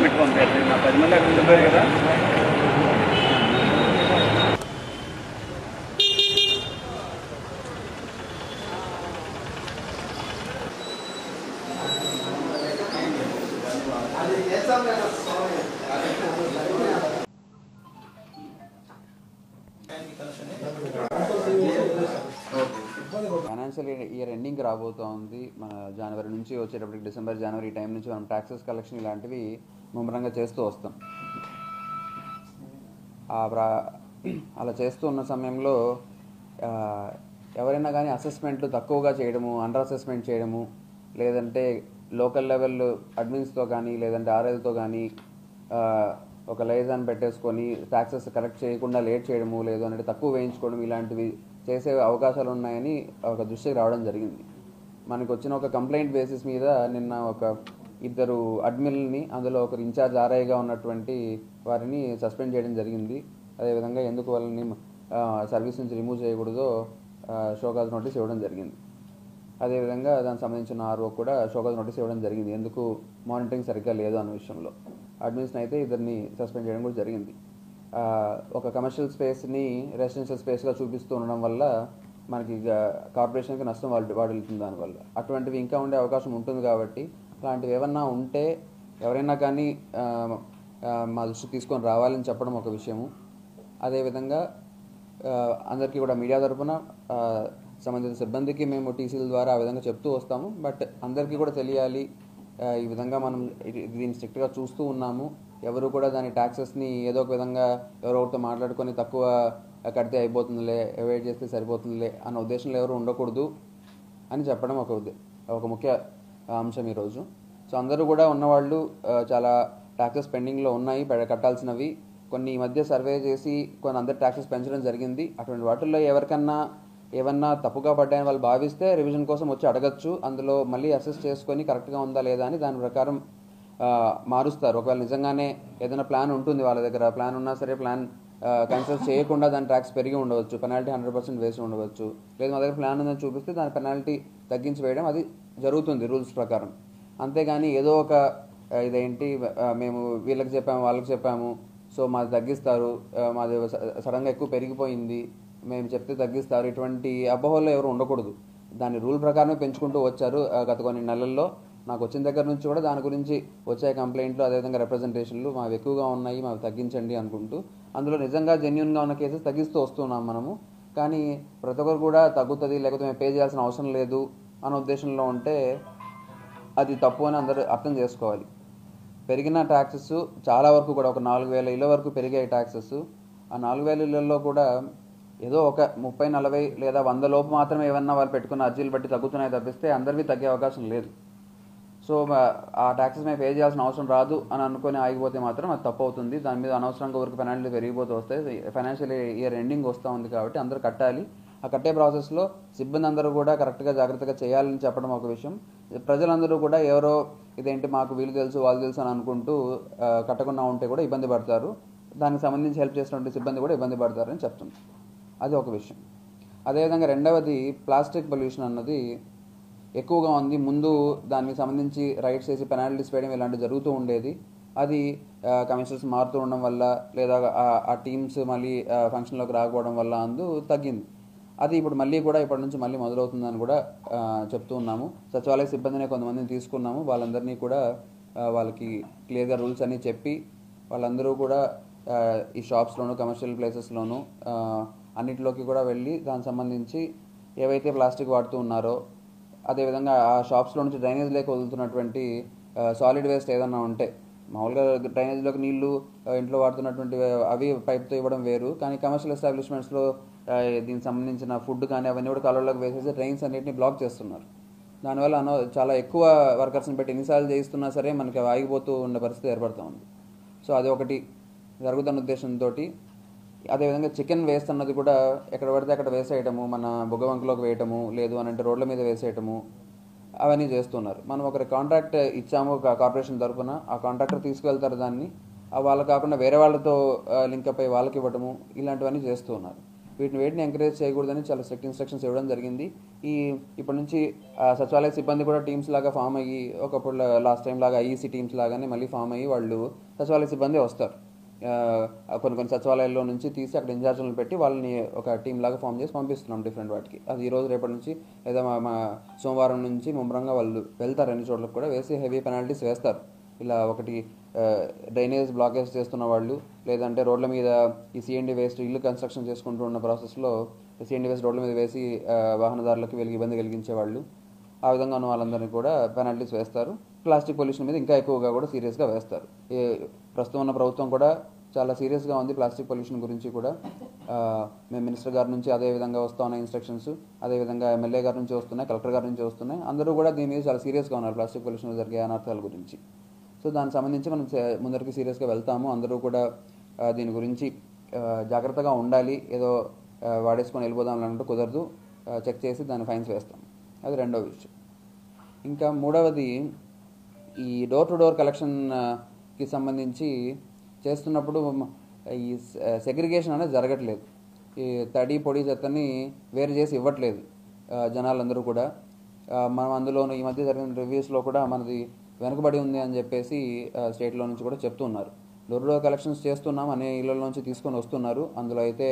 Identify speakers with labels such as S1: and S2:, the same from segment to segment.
S1: పెట్టుకోండి నా 10 మంది అక్కడ చెప్పారు కదా.
S2: ఫైనాన్షియల్ ఇయర్ ఎండింగ్ రాబోతోంది. మన జనవరి నుంచి వచ్చేటప్పటికి డిసెంబర్ జనవరి ఈ టైం నుంచి మనం ట్యాక్సెస్ కలెక్షన్ ఇలాంటివి ముమ్మరంగా చేస్తూ వస్తాం. అలా చేస్తూ ఉన్న సమయంలో ఎవరైనా కానీ అసెస్మెంట్లు తక్కువగా చేయడము, అండర్ అసెస్మెంట్ చేయడము, లేదంటే లోకల్ లెవెల్ అడ్మిన్స్తో కానీ లేదంటే ఆర్ఎల్తో కానీ ఒక లైజాన్ పెట్టేసుకొని ట్యాక్సెస్ కలెక్ట్ చేయకుండా లేట్ చేయడము, లేదు అంటే తక్కువ వేయించుకోవడం, ఇలాంటివి చేసే అవకాశాలు ఉన్నాయని ఒక దృష్టికి రావడం జరిగింది. మనకు వచ్చిన ఒక కంప్లైంట్ బేసిస్ మీద నిన్న ఒక ఇద్దరు అడ్మిన్లని, అందులో ఒకరు ఇన్ఛార్జ్ ఆర్ఐగా ఉన్నటువంటి వారిని సస్పెండ్ చేయడం జరిగింది. అదేవిధంగా ఎందుకు వాళ్ళని సర్వీస్ నుంచి రిమూవ్ చేయకూడదో షోకాజ్ నోటీస్ ఇవ్వడం జరిగింది. అదేవిధంగా దానికి సంబంధించిన ఆర్ఓ కూడా షోకాజ్ నోటీస్ ఇవ్వడం జరిగింది, ఎందుకు మానిటరింగ్ సరిగ్గా లేదు అన్న విషయంలో. అడ్మిన్స్ని అయితే ఇద్దరిని సస్పెండ్ చేయడం కూడా జరిగింది. ఒక కమర్షియల్ స్పేస్ని రెసిడెన్షియల్ స్పేస్గా చూపిస్తూ ఉండడం వల్ల మనకి కార్పొరేషన్కి నష్టం వాడుతుంది. దానివల్ల అటువంటివి ఇంకా ఉండే అవకాశం ఉంటుంది. కాబట్టి అలాంటివి ఏమన్నా ఉంటే ఎవరైనా కానీ మా దృష్టికి తీసుకొని రావాలని చెప్పడం ఒక విషయము. అదేవిధంగా అందరికీ కూడా మీడియా తరఫున సంబంధిత సిబ్బందికి మేము టీసీల ద్వారా ఆ విధంగా చెప్తూ వస్తాము. బట్ అందరికీ కూడా తెలియాలి, ఈ విధంగా మనం దీన్ని స్ట్రిక్ట్గా చూస్తూ ఉన్నాము. ఎవరు కూడా దాని ట్యాక్సెస్ని ఏదో ఒక విధంగా ఎవరెవరితో మాట్లాడుకొని తక్కువ కడితే అయిపోతుందిలే, అవాయిడ్ చేస్తే సరిపోతుందిలే అన్న ఉద్దేశంలో ఎవరు ఉండకూడదు అని చెప్పడం ఒక ముఖ్య అంశం ఈరోజు. సో అందరూ కూడా ఉన్నవాళ్ళు చాలా ట్యాక్సెస్ పెండింగ్లో ఉన్నాయి కట్టాల్సినవి. కొన్ని ఈ మధ్య సర్వే చేసి కొన్ని అందరి ట్యాక్సెస్ పెంచడం జరిగింది. అటువంటి వాటిల్లో ఎవరికన్నా ఏమన్నా తప్పుగా పడ్డాయని వాళ్ళు భావిస్తే రివిజన్ కోసం వచ్చి అడగచ్చు. అందులో మళ్ళీ అసెస్ చేసుకొని కరెక్ట్గా ఉందా లేదా అని దాని ప్రకారం మారుస్తారు. ఒకవేళ నిజంగానే ఏదైనా ప్లాన్ ఉంటుంది, వాళ్ళ దగ్గర ప్లాన్ ఉన్నా సరే ప్లాన్ క్యాన్సిల్ చేయకుండా దాని ట్యాక్స్ పెరిగి ఉండవచ్చు, పెనాల్టీ 100% వేసి ఉండవచ్చు. లేదు మా దగ్గర ప్లాన్ ఉందని చూపిస్తే దాని పెనాల్టీ తగ్గించి వేయడం అది జరుగుతుంది రూల్స్ ప్రకారం. అంతేగాని ఏదో ఒక ఇదేంటి మేము వీళ్ళకి చెప్పాము వాళ్ళకి చెప్పాము సో మాది తగ్గిస్తారు, మాది సడన్గా ఎక్కువ పెరిగిపోయింది మేము చెప్తే తగ్గిస్తారు, ఇటువంటి అపోహల్లో ఎవరు ఉండకూడదు. దాని రూల్ ప్రకారమే పెంచుకుంటూ వచ్చారు గత కొన్ని నెలల్లో. నాకు వచ్చిన దగ్గర నుంచి కూడా దాని గురించి వచ్చే కంప్లైంట్లు, అదేవిధంగా రిప్రజెంటేషన్లు మావి ఎక్కువగా ఉన్నాయి, మావి తగ్గించండి అనుకుంటూ. అందులో నిజంగా జెన్యూన్గా ఉన్న కేసెస్ తగ్గిస్తూ వస్తున్నాం మనము. కానీ ప్రతి ఒక్కరు కూడా తగ్గుతుంది లేకపోతే మేము పే చేయాల్సిన అవసరం లేదు అన్న ఉద్దేశంలో ఉంటే అది తప్పు అని అందరూ అర్థం చేసుకోవాలి. పెరిగిన ట్యాక్సెస్ చాలా వరకు కూడా ఒక 4,000 ఇళ్ళ వరకు పెరిగాయి ట్యాక్సెస్. ఆ 4,000 ఇళ్లలో కూడా ఏదో ఒక 30-40 లేదా 100 లోపు మాత్రమే ఏమన్నా వాళ్ళు పెట్టుకున్న అర్జీలు బట్టి తగ్గుతున్నాయి తప్పిస్తే అందరివి తగ్గే అవకాశం లేదు. సో ఆ ట్యాక్సెస్ మేము పే చేయాల్సిన అవసరం రాదు అని అనుకుని ఆగిపోతే మాత్రం అది తప్పు అవుతుంది. దాని మీద అనవసరంగా ఊరికి పెనాల్టీ పెరిగిపోతూ వస్తాయి. ఫైనాన్షియల్ ఇయర్ ఎండింగ్ వస్తూ ఉంది కాబట్టి అందరూ కట్టాలి. ఆ కట్టే ప్రాసెస్లో సిబ్బంది అందరూ కూడా కరెక్ట్గా జాగ్రత్తగా చేయాలని చెప్పడం ఒక విషయం. ప్రజలందరూ కూడా ఎవరో ఇదేంటి మాకు వీళ్ళు తెలుసు వాళ్ళు తెలుసు అని అనుకుంటూ కట్టకుండా ఉంటే కూడా ఇబ్బంది పడతారు. దానికి సంబంధించి హెల్ప్ చేసినటువంటి సిబ్బంది కూడా ఇబ్బంది పడతారని చెప్తుంది. అది ఒక విషయం. అదేవిధంగా రెండవది ప్లాస్టిక్ పొల్యూషన్ అన్నది ఎక్కువగా ఉంది. ముందు దానికి సంబంధించి రైడ్స్ చేసి పెనాల్టీస్ వేయడం ఇలాంటివి జరుగుతూ ఉండేది. అది కమిషనర్స్ మారుతూ ఉండడం వల్ల లేదా ఆ టీమ్స్ మళ్ళీ ఫంక్షన్లోకి రాకపోవడం వల్ల తగ్గింది. అది ఇప్పుడు మళ్ళీ కూడా ఇప్పటి నుంచి మళ్ళీ మొదలవుతుందని కూడా చెప్తూ ఉన్నాము. సచివాలయ సిబ్బందిని కొంతమందిని తీసుకున్నాము. వాళ్ళందరినీ కూడా వాళ్ళకి క్లియర్గా రూల్స్ అన్నీ చెప్పి వాళ్ళందరూ కూడా ఈ షాప్స్లోను కమర్షియల్ ప్లేసెస్లోను అన్నింటిలోకి కూడా వెళ్ళి దానికి సంబంధించి ఏవైతే ప్లాస్టిక్ వాడుతూ ఉన్నారో, అదేవిధంగా ఆ షాప్స్లో నుంచి డ్రైనేజ్లోకి వదులుతున్నటువంటి సాలిడ్ వేస్ట్ ఏదన్నా ఉంటే, మామూలుగా డ్రైనేజ్లోకి నీళ్లు ఇంట్లో వాడుతున్నటువంటి అవి పైప్తో ఇవ్వడం వేరు. కానీ కమర్షియల్ ఎస్టాబ్లిష్మెంట్స్లో దీనికి సంబంధించిన ఫుడ్ కానీ అవన్నీ కూడా కాలువలోకి వేసేసి డ్రైన్స్ అన్నింటినీ బ్లాక్ చేస్తున్నారు. దానివల్ల చాలా ఎక్కువ వర్కర్స్ని పెట్టి ఎన్నిసార్లు చేయిస్తున్నా సరే మనకి ఆగిపోతూ ఉండే పరిస్థితి ఏర్పడుతూ ఉంది. సో అది ఒకటి జరుగుతున్న ఉద్దేశంతో. అదేవిధంగా చికెన్ వేస్ట్ అన్నది కూడా ఎక్కడ పడితే అక్కడ వేసేయటము, మన బుగ్గవంకలోకి వేయటము, లేదు అని అంటే రోడ్ల మీద వేసేయటము, అవన్నీ చేస్తున్నారు. మనం ఒకరి కాంట్రాక్ట్ ఇచ్చాము కార్పొరేషన్ తరఫున, ఆ కాంట్రాక్టర్ తీసుకువెళ్తారు దాన్ని, వాళ్ళు కాకుండా వేరే వాళ్ళతో లింకప్ అయ్యి వాళ్ళకి ఇవ్వటము, ఇలాంటివన్నీ చేస్తూ ఉన్నారు. వీటిని ఎంకరేజ్ చేయకూడదని చాలా స్ట్రిక్ట్ ఇన్స్ట్రక్షన్స్ ఇవ్వడం జరిగింది. ఈ ఇప్పటి నుంచి సచివాలయ సిబ్బంది కూడా టీమ్స్ లాగా ఫామ్ అయ్యి ఒకప్పుడు లాస్ట్ టైం లాగా ఐఈసీ టీమ్స్ లాగానే మళ్ళీ ఫామ్ అయ్యి వాళ్ళు సచివాలయ సిబ్బంది వస్తారు. కొన్ని సచివాలయాల్లో నుంచి తీసి అక్కడ ఇన్ఛార్జ్లను పెట్టి వాళ్ళని ఒక టీం లాగా ఫామ్ చేసి పంపిస్తున్నాం డిఫరెంట్ వాటికి. అది ఈరోజు రేపటి నుంచి లేదా మా సోమవారం నుంచి ముమ్మరంగా వాళ్ళు వెళ్తారు, అన్ని చోట్లకు కూడా వేసి హెవీ పెనాల్టీస్ వేస్తారు. ఇలా ఒకటి డ్రైనేజ్ బ్లాకేజ్ చేస్తున్న వాళ్ళు, లేదంటే రోడ్ల మీద ఈ సిఎండి వేస్ట్ ఇల్లు కన్స్ట్రక్షన్ చేసుకుంటూ ఉన్న ప్రాసెస్లో సిఎండి వేస్ట్ రోడ్ల మీద వేసి వాహనదారులకు ఇబ్బంది కలిగించే వాళ్ళు, ఆ విధంగా ఉన్న వాళ్ళందరినీ కూడా పెనాల్టీస్ వేస్తారు. ప్లాస్టిక్ పొల్యూషన్ మీద ఇంకా ఎక్కువగా కూడా సీరియస్గా వేస్తారు. ప్రస్తుతం ఉన్న ప్రభుత్వం కూడా చాలా సీరియస్గా ఉంది ప్లాస్టిక్ పొల్యూషన్ గురించి కూడా. మేము మినిస్టర్ గారి నుంచి అదే విధంగా వస్తూ ఉన్న ఇన్స్ట్రక్షన్స్, అదేవిధంగా ఎమ్మెల్యే గారి నుంచి వస్తున్నాయి, కలెక్టర్ గారి నుంచి వస్తున్నాయి. అందరూ కూడా దీని మీద చాలా సీరియస్గా ఉన్నారు ప్లాస్టిక్ పొల్యూషన్ జరిగే అనర్థాల గురించి. సో దానికి సంబంధించి మనం ముందరికి సీరియస్గా వెళ్తాము. అందరూ కూడా దీని గురించి జాగ్రత్తగా ఉండాలి. ఏదో వాడేసుకొని వెళ్ళిపోదాం అన్నట్టు కుదరదు. చెక్ చేసి దాన్ని ఫైన్స్ వేస్తాం. అది రెండవ విషయం. ఇంకా మూడవది, ఈ డోర్ టు డోర్ కలెక్షన్కి సంబంధించి చేస్తున్నప్పుడు ఈ సెగ్రిగేషన్ అనేది జరగట్లేదు. ఈ తడి పొడి చెత్తని వేరు చేసి ఇవ్వట్లేదు జనాలందరూ కూడా. మనం అందులోనూ ఈ మధ్య జరిగిన రివ్యూస్లో కూడా మనది వెనుకబడి ఉంది అని చెప్పేసి స్టేట్లో నుంచి కూడా చెప్తూ ఉన్నారు. డోర్ టు డోర్ కలెక్షన్స్ చేస్తున్నాం, అనే ఇళ్లలోంచి తీసుకొని వస్తున్నారు, అందులో అయితే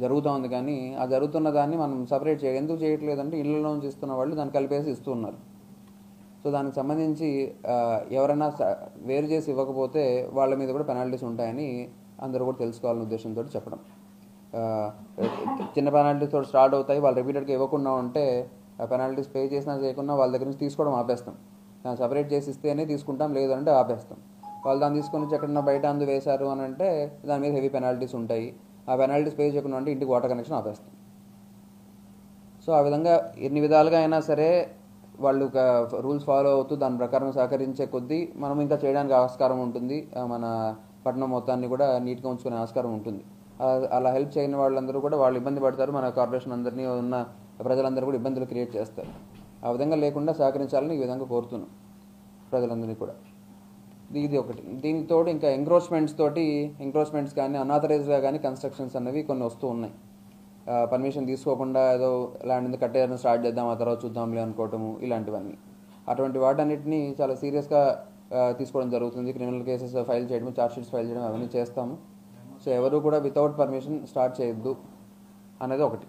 S2: జరుగుతూ ఉంది. కానీ ఆ జరుగుతున్న దాన్ని మనం సపరేట్ ఎందుకు చేయట్లేదంటే ఇళ్లలో నుంచి ఇస్తున్న వాళ్ళు దాన్ని కలిపేసి ఇస్తూ ఉన్నారు. సో దానికి సంబంధించి ఎవరైనా వేరు చేసి ఇవ్వకపోతే వాళ్ళ మీద కూడా పెనాల్టీస్ ఉంటాయని అందరూ కూడా తెలుసుకోవాలనే ఉద్దేశంతో చెప్పడం. చిన్న పెనాల్టీస్తో స్టార్ట్ అవుతాయి. వాళ్ళు రిపీటెడ్గా ఇవ్వకుండా ఉంటే పెనాల్టీస్ పే చేసినా చేయకుండా వాళ్ళ దగ్గర నుంచి తీసుకోవడం ఆపేస్తాం. దాన్ని సపరేట్ చేసి ఇస్తేనే తీసుకుంటాం, లేదంటే ఆపేస్తాం. వాళ్ళు దాన్ని తీసుకొని వచ్చి ఎక్కడన్నా బయట అందు వేశారు అని అంటే దాని మీద హెవీ పెనాల్టీస్ ఉంటాయి. ఆ పెనాల్టీస్ పే చేయకుండా అంటే ఇంటికి వాటర్ కనెక్షన్ ఆపేస్తాం. సో ఆ విధంగా ఎన్ని విధాలుగా అయినా సరే వాళ్ళు రూల్స్ ఫాలో అవుతూ దాని ప్రకారం సహకరించే కొద్దీ మనం ఇంకా చేయడానికి ఆస్కారం ఉంటుంది. మన పట్టణం మొత్తాన్ని కూడా నీట్గా ఉంచుకునే ఆస్కారం ఉంటుంది. అలా హెల్ప్ చేయని వాళ్ళందరూ కూడా వాళ్ళు ఇబ్బంది పడతారు. మన కార్పొరేషన్ అందరినీ ఉన్న ప్రజలందరూ కూడా ఇబ్బందులు క్రియేట్ చేస్తారు. ఆ విధంగా లేకుండా సహకరించాలని ఈ విధంగా కోరుతున్నాం ప్రజలందరినీ కూడా. ఇది ఒకటి. దీనితో ఇంకా ఎంక్రోచ్మెంట్స్ కానీ అన్ఆథరైజ్డ్గా కానీ కన్స్ట్రక్షన్స్ అనేవి కొన్ని వస్తూ ఉన్నాయి. పర్మిషన్ తీసుకోకుండా ఏదో ల్యాండ్ కట్టేయడం స్టార్ట్ చేద్దాం, ఆ తర్వాత చూద్దాంలే అనుకోవటము, ఇలాంటివన్నీ. అటువంటి వాటన్నిటిని చాలా సీరియస్గా తీసుకోవడం జరుగుతుంది. క్రిమినల్ కేసెస్ ఫైల్ చేయడం, ఛార్జ్షీట్స్ ఫైల్ చేయడం అవన్నీ చేస్తాము. సో ఎవరు కూడా వితౌట్ పర్మిషన్ స్టార్ట్ చేయొద్దు అనేది ఒకటి.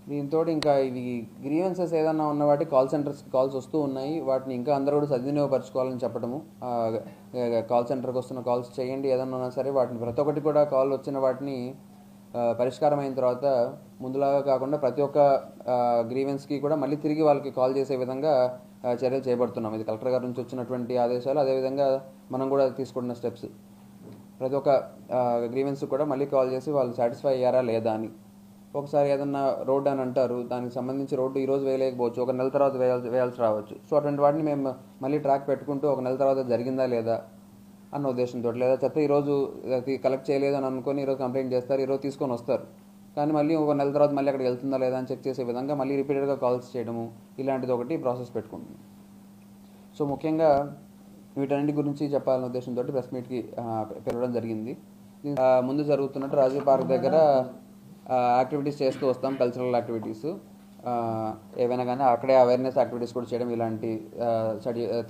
S2: దీంతో ఇంకా ఇవి గ్రీవెన్సెస్ ఏదన్నా ఉన్న వాటి కాల్స్ వస్తూ ఉన్నాయి. వాటిని ఇంకా అందరూ కూడా సద్వినియోగపరచుకోవాలని చెప్పడము. కాల్ సెంటర్కి వస్తున్న కాల్స్ చేయండి, ఏదన్నా ఉన్నా సరే వాటిని ప్రతి ఒక్కటి కూడా కాల్ వచ్చిన వాటిని పరిష్కారం అయిన తర్వాత ముందులాగా కాకుండా ప్రతి ఒక్క గ్రీవెన్స్కి కూడా మళ్ళీ తిరిగి వాళ్ళకి కాల్ చేసే విధంగా చర్యలు చేపడుతున్నాం. ఇది కలెక్టర్ గారి నుంచి వచ్చినటువంటి ఆదేశాలు. అదేవిధంగా మనం కూడా తీసుకుంటున్న స్టెప్స్. ప్రతి ఒక్క గ్రీవెన్స్ కూడా మళ్ళీ కాల్ చేసి వాళ్ళు సాటిస్ఫై అయ్యారా లేదా అని. ఒకసారి ఏదన్నా రోడ్డు అని అంటారు, దానికి సంబంధించి రోడ్డు ఈరోజు వేయలేకపోవచ్చు, ఒక నెల తర్వాత వేయాల్సి రావచ్చు. సో అటువంటి వాటిని మేము మళ్ళీ ట్రాక్ పెట్టుకుంటూ ఒక నెల తర్వాత జరిగిందా లేదా అన్న ఉద్దేశంతో, లేదా చెత్త ఈరోజు కలెక్ట్ చేయలేదు అని అనుకుని ఈరోజు కంప్లైంట్ చేస్తారు, ఈరోజు తీసుకొని వస్తారు, కానీ మళ్ళీ ఒక నెల తర్వాత మళ్ళీ అక్కడికి వెళ్తుందా లేదా అని చెక్ చేసే విధంగా మళ్ళీ రిపీటెడ్గా కాల్స్ చేయడము, ఇలాంటిది ఒకటి ప్రాసెస్ పెట్టుకుంటుంది. సో ముఖ్యంగా వీటన్నిటి గురించి చెప్పాలనే ఉద్దేశంతో ప్రెస్ మీట్కి పిలవడం జరిగింది. ముందు జరుగుతున్నట్టు రాజీవ్ పార్క్ దగ్గర యాక్టివిటీస్ చేస్తూ వస్తాం, కల్చరల్ యాక్టివిటీస్ ఏవైనా కానీ అక్కడే అవేర్నెస్ యాక్టివిటీస్ కూడా చేయడం. ఇలాంటి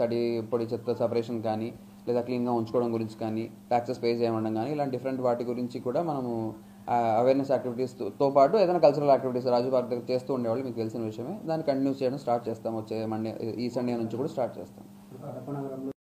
S2: తడి పొడి చెత్త సపరేషన్ కానీ, లేదా క్లీన్గా ఉంచుకోవడం గురించి కానీ, ట్యాక్సెస్ పే చేయడం కానీ, ఇలాంటి డిఫరెంట్ వాటి గురించి కూడా మనము అవేర్నెస్ యాక్టివిటీస్తో పాటు ఏదైనా కల్చరల్ యాక్టివిటీస్ రాజీవ్ పార్క్ దగ్గర చేస్తూ ఉండేవాళ్ళు, మీకు తెలిసిన విషయమే. దాన్ని కంటిన్యూస్ చేయడం స్టార్ట్ చేస్తాం. వచ్చే ఈ సండే నుంచి కూడా స్టార్ట్ చేస్తాం.